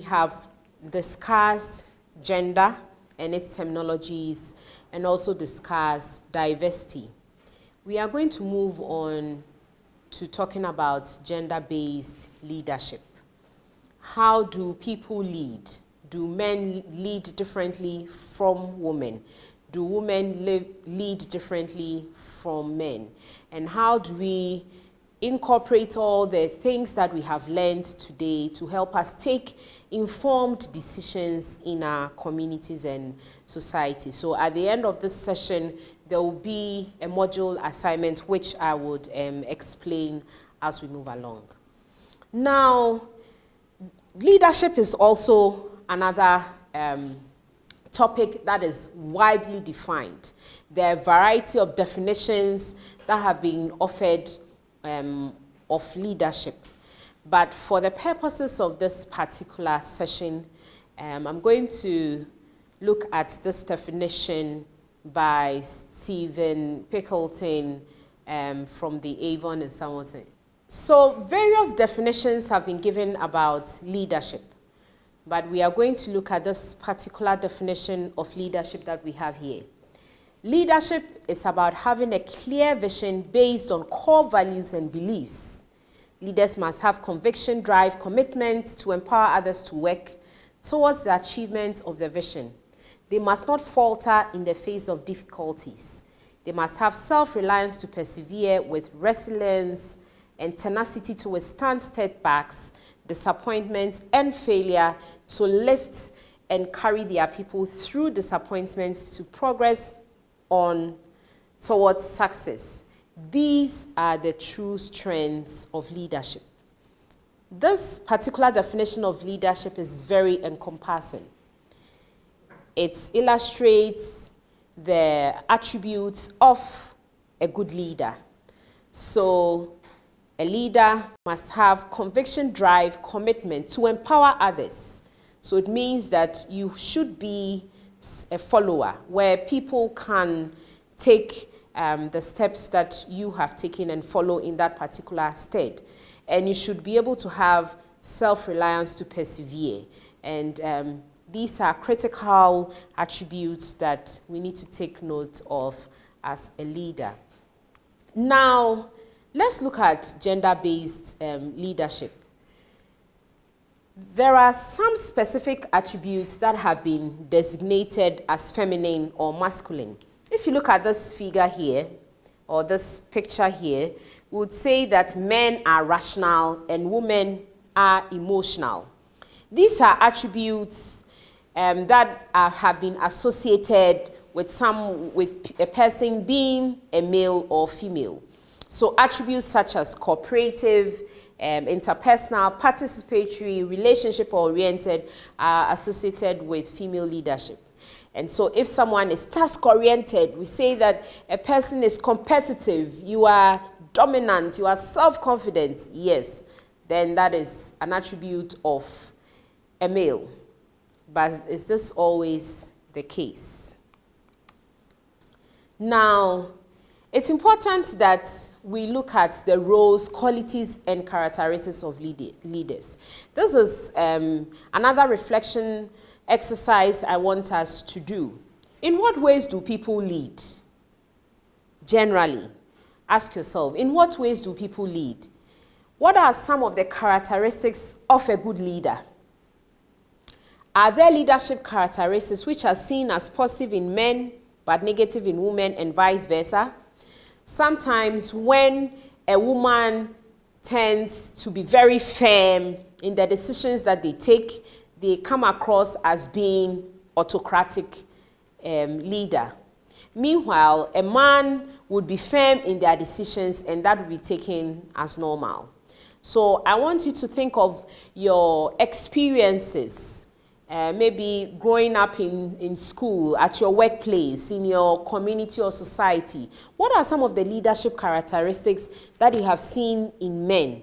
Have discussed gender and its terminologies and also discussed diversity. We are going to move on to talking about gender-based leadership. How do people lead? Do men lead differently from women? Do women lead differently from men? And how do we incorporate all the things that we have learned today to help us take informed decisions in our communities and society? So at the end of this session, there will be a module assignment which I would explain as we move along. Now, leadership is also another topic that is widely defined. There are a variety of definitions that have been offered of leadership. But for the purposes of this particular session, I'm going to look at this definition by Stephen Pickleton from the Avon and Somerton. So various definitions have been given about leadership, but we are going to look at this particular definition of leadership that we have here. Leadership is about having a clear vision based on core values and beliefs. Leaders must have conviction, drive, commitment to empower others to work towards the achievement of their vision. They must not falter in the face of difficulties. They must have self-reliance to persevere with resilience and tenacity to withstand setbacks, disappointment, and failure, to lift and carry their people through disappointments to progress on towards success. These are the true strengths of leadership. This particular definition of leadership is very encompassing. It illustrates the attributes of a good leader. So a leader must have conviction, drive, commitment to empower others. So it means that you should be a follower where people can take the steps that you have taken and follow in that particular state. And you should be able to have self-reliance to persevere. And these are critical attributes that we need to take note of as a leader. Now, let's look at gender-based leadership. There are some specific attributes that have been designated as feminine or masculine. If you look at this figure here, or this picture here, we would say that men are rational and women are emotional. These are attributes that have been associated with a person being a male or female. So attributes such as cooperative, interpersonal, participatory, relationship-oriented are associated with female leadership. And so if someone is task-oriented, we say that a person is competitive, you are dominant, you are self-confident, yes, then that is an attribute of a male. But is this always the case? Now, it's important that we look at the roles, qualities, and characteristics of leaders. This is another reflection exercise I want us to do. In what ways do people lead? Generally, ask yourself, in what ways do people lead? What are some of the characteristics of a good leader? Are there leadership characteristics which are seen as positive in men but negative in women and vice versa? Sometimes when a woman tends to be very firm in the decisions that they take, they come across as being autocratic leader. Meanwhile, a man would be firm in their decisions and that would be taken as normal. So I want you to think of your experiences maybe growing up in school, at your workplace, in your community or society, what are some of the leadership characteristics that you have seen in men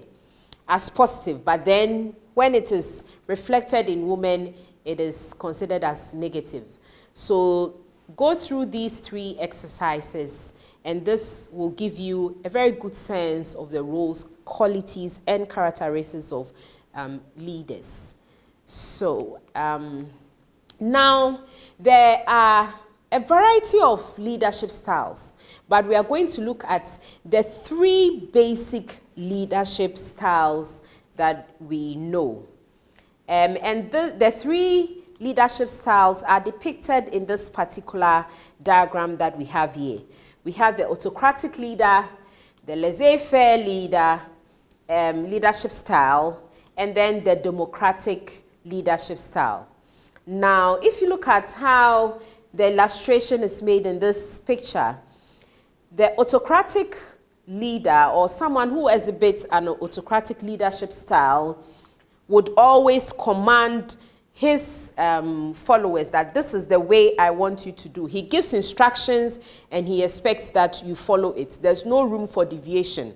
as positive, but then when it is reflected in women, it is considered as negative? So go through these 3 exercises, and this will give you a very good sense of the roles, qualities, and characteristics of leaders. So now there are a variety of leadership styles, but we are going to look at the 3 basic leadership styles that we know. And the 3 leadership styles are depicted in this particular diagram that we have here. We have the autocratic leader, the laissez-faire leader, leadership style, and then the democratic leadership style. Now, if you look at how the illustration is made in this picture, the autocratic leader, or someone who exhibits an autocratic leadership style, would always command his followers that this is the way I want you to do. He gives instructions and he expects that you follow it. There's no room for deviation.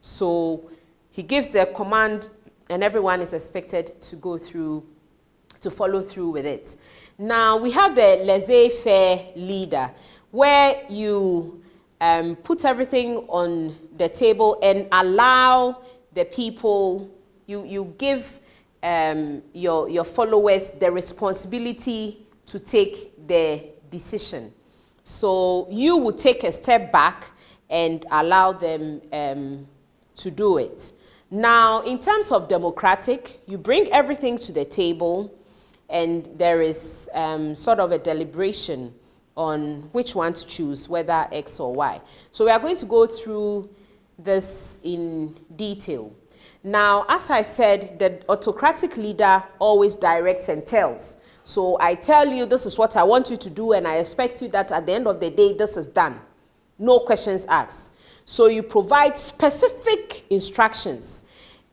So he gives the command and everyone is expected to follow through with it. Now we have the laissez-faire leader, where you put everything on the table and allow the people, you give your followers the responsibility to take the decision. So you would take a step back and allow them to do it. Now, in terms of democratic, you bring everything to the table and there is sort of a deliberation on which one to choose, whether X or Y. So we are going to go through this in detail. Now, as I said, the autocratic leader always directs and tells. So I tell you, this is what I want you to do, and I expect you that at the end of the day, this is done. No questions asked. So you provide specific instructions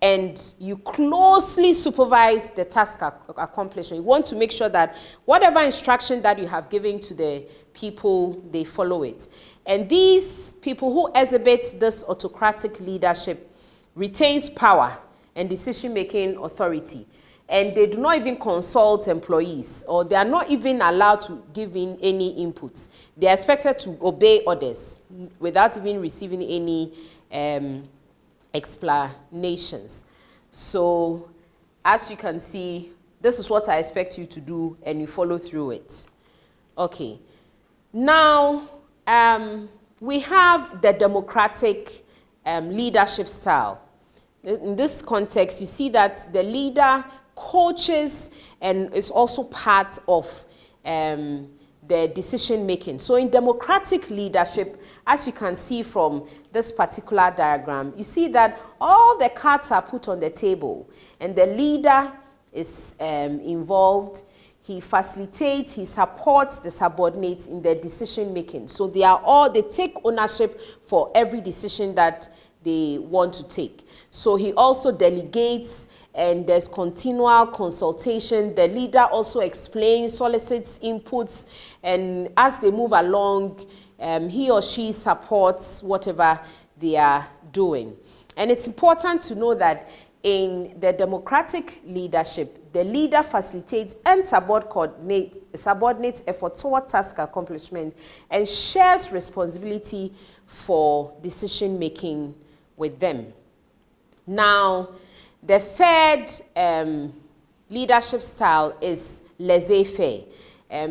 and you closely supervise the task accomplishment. You want to make sure that whatever instruction that you have given to the people, they follow it. And these people who exhibit this autocratic leadership retains power and decision-making authority. And they do not even consult employees, or they are not even allowed to give in any inputs. They are expected to obey orders without even receiving any explanations. So, as you can see, this is what I expect you to do, and you follow through it. Okay. Now, we have the democratic leadership style. In this context, you see that the leader coaches and is also part of the decision making. So in democratic leadership, as you can see from this particular diagram, you see that all the cards are put on the table and the leader is involved. He facilitates, he supports the subordinates in their decision making. So they take ownership for every decision that they want to take. So he also delegates, and there's continual consultation. The leader also explains, solicits inputs, and as they move along, he or she supports whatever they are doing. And it's important to know that in the democratic leadership, the leader facilitates and subordinates effort toward task accomplishment and shares responsibility for decision making with them. Now, the third leadership style is laissez-faire.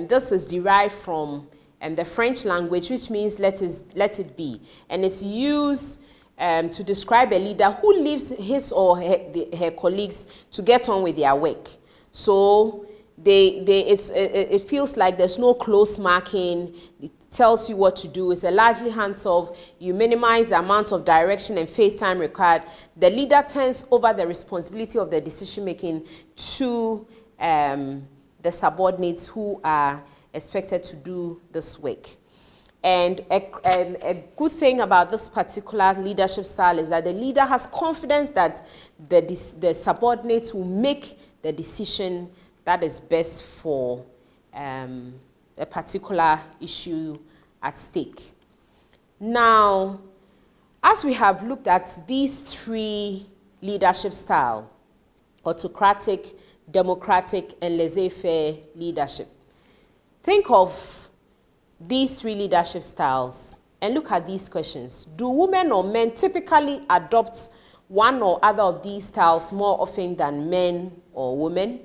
This is derived from the French language, which means let it be. And it's used to describe a leader who leaves his or her colleagues to get on with their work. So it feels like there's no close marking. It tells you what to do. It's a largely hands-off. You minimize the amount of direction and face time required. The leader turns over the responsibility of the decision-making to the subordinates who are expected to do this work. And a good thing about this particular leadership style is that the leader has confidence that the subordinates will make the decision that is best for a particular issue at stake. Now, as we have looked at these three leadership styles, autocratic, democratic, and laissez-faire leadership, think of these three leadership styles and look at these questions. Do women or men typically adopt one or other of these styles more often than men or women?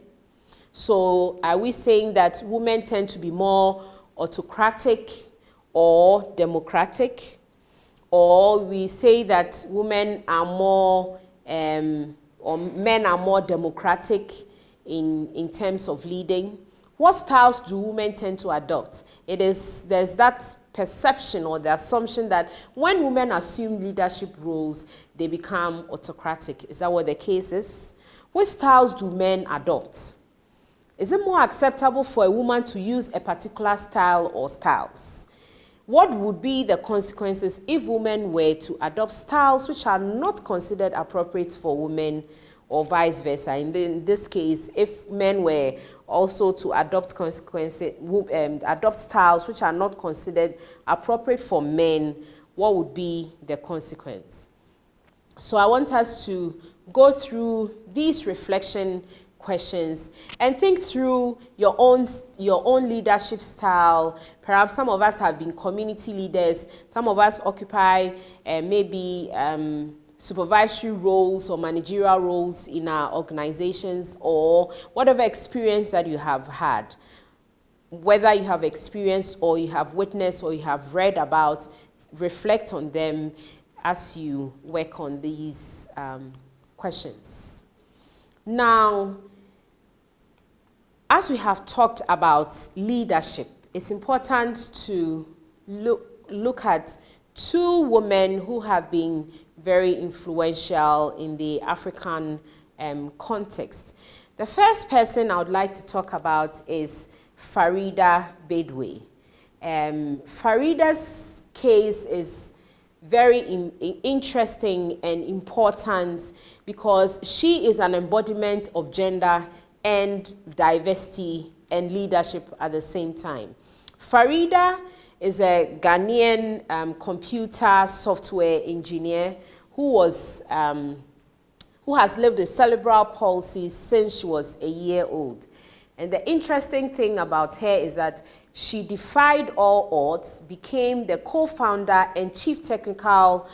So are we saying that women tend to be more autocratic or democratic? Or we say that women are more, or men are more democratic in terms of leading? What styles do women tend to adopt? There's that perception or the assumption that when women assume leadership roles, they become autocratic. Is that what the case is? What styles do men adopt? Is it more acceptable for a woman to use a particular style or styles? What would be the consequences if women were to adopt styles which are not considered appropriate for women, or vice versa? And in this case, if men were also to adopt adopt styles which are not considered appropriate for men, what would be the consequence? So I want us to go through these reflection questions and think through your own leadership style. Perhaps some of us have been community leaders, some of us occupy maybe supervisory roles or managerial roles in our organizations, or whatever experience that you have had. Whether you have experienced or you have witnessed or you have read about, reflect on them as you work on these questions. Now, as we have talked about leadership, it's important to look at two women who have been very influential in the African context. The first person I would like to talk about is Farida Bedwe. Farida's case is very interesting and important because she is an embodiment of gender and diversity and leadership at the same time. Farida is a Ghanaian computer software engineer who has lived with cerebral palsy since she was a year old. And the interesting thing about her is that she defied all odds, became the co-founder and chief technical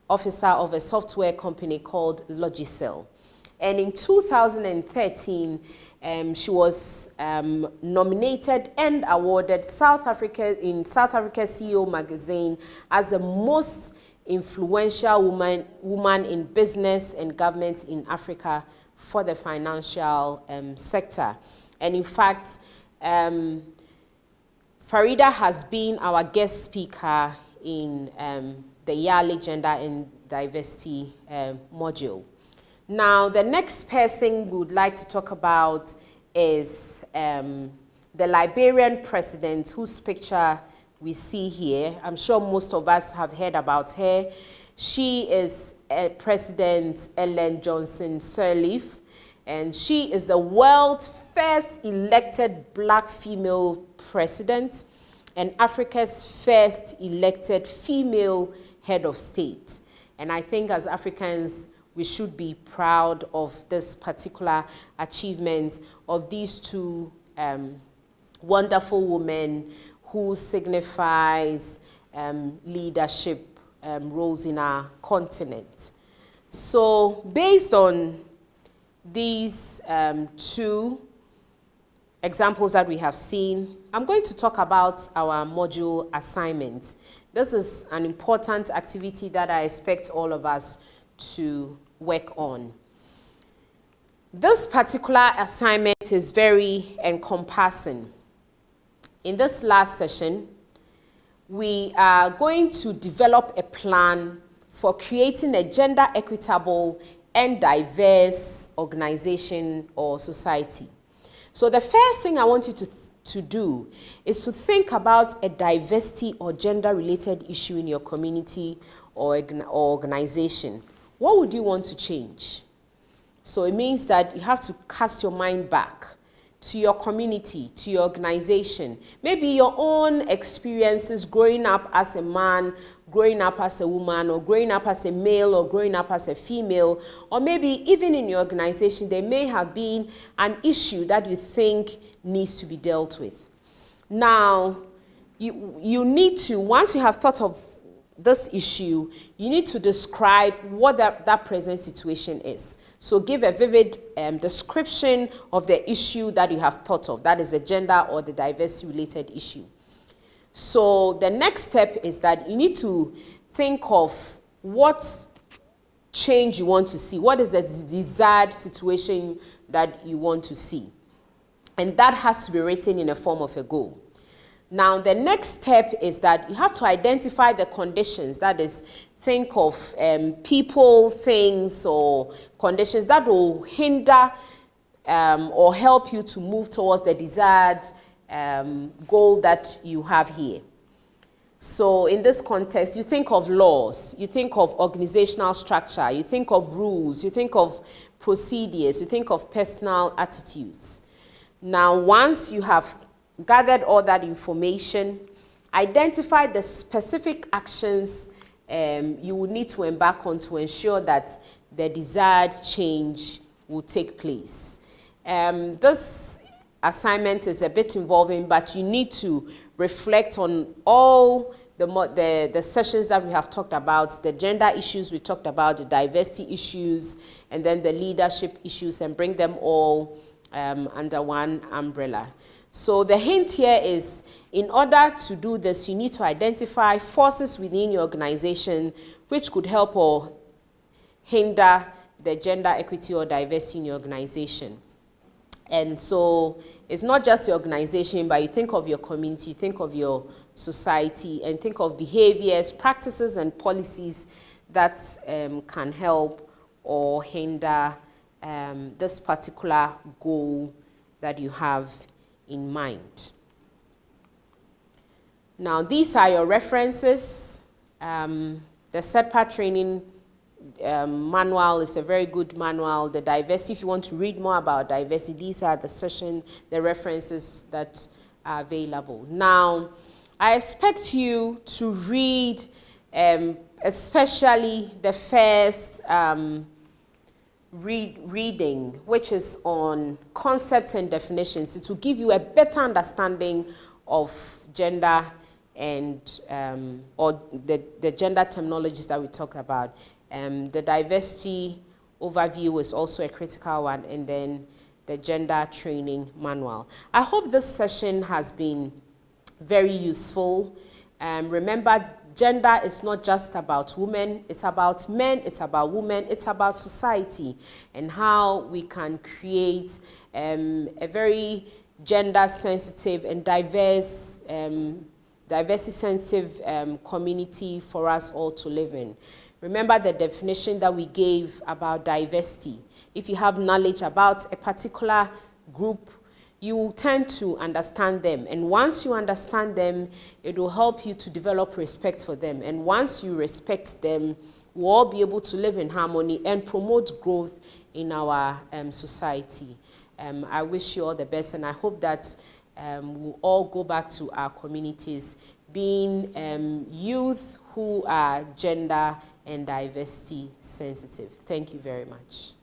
officer of a software company called Logicel. And in 2013, she was nominated and awarded South Africa CEO magazine as the most influential woman in business and government in Africa for the financial sector. And in fact, Farida has been our guest speaker in the yearly Gender and Diversity module. Now, the next person we would like to talk about is the Liberian president whose picture we see here. I'm sure most of us have heard about her. She is President Ellen Johnson Sirleaf, and she is the world's first elected black female president and Africa's first elected female head of state. And I think as Africans, we should be proud of this particular achievement of these two wonderful women who signifies leadership roles in our continent. So based on these two examples that we have seen, I'm going to talk about our module assignment. This is an important activity that I expect all of us to work on. This particular assignment is very encompassing. In this last session, we are going to develop a plan for creating a gender equitable and diverse organization or society. So the first thing I want you to do is to think about a diversity or gender-related issue in your community or organization. What would you want to change? So it means that you have to cast your mind back to your community, to your organization. Maybe your own experiences growing up as a man, growing up as a woman, or growing up as a male, or growing up as a female, or maybe even in your organization, there may have been an issue that you think needs to be dealt with. Now, you need to, once you have thought of this issue, you need to describe what that present situation is. So give a vivid description of the issue that you have thought of, that is the gender or the diversity related issue. So the next step is that you need to think of what change you want to see, what is the desired situation that you want to see. And that has to be written in a form of a goal. Now, the next step is that you have to identify the conditions, that is, think of people, things, or conditions that will hinder or help you to move towards the desired goal that you have here. So in this context, you think of laws, you think of organizational structure, you think of rules, you think of procedures, you think of personal attitudes. Now, once you have gathered all that information, identify the specific actions you will need to embark on to ensure that the desired change will take place. This assignment is a bit involving, but you need to reflect on all the sessions that we have talked about, the gender issues we talked about, the diversity issues, and then the leadership issues, and bring them all under one umbrella. So the hint here is, in order to do this, you need to identify forces within your organization which could help or hinder the gender equity or diversity in your organization. And so it's not just your organization, but you think of your community, think of your society, and think of behaviors, practices, and policies that can help or hinder this particular goal that you have in mind. Now, these are your references. The SEDPA training manual is a very good manual. The diversity, if you want to read more about diversity, these are the references that are available. Now, I expect you to read especially the first reading, which is on concepts and definitions. It will give you a better understanding of gender and or the gender terminologies that we talk about. The diversity overview is also a critical one, and then the gender training manual. I hope this session has been very useful. Remember, gender is not just about women, it's about men, it's about women, it's about society, and how we can create a very gender-sensitive and diversity-sensitive community for us all to live in. Remember the definition that we gave about diversity. If you have knowledge about a particular group, you will tend to understand them. And once you understand them, it will help you to develop respect for them. And once you respect them, we'll all be able to live in harmony and promote growth in our society. I wish you all the best, and I hope that we'll all go back to our communities being youth who are gender and diversity sensitive. Thank you very much.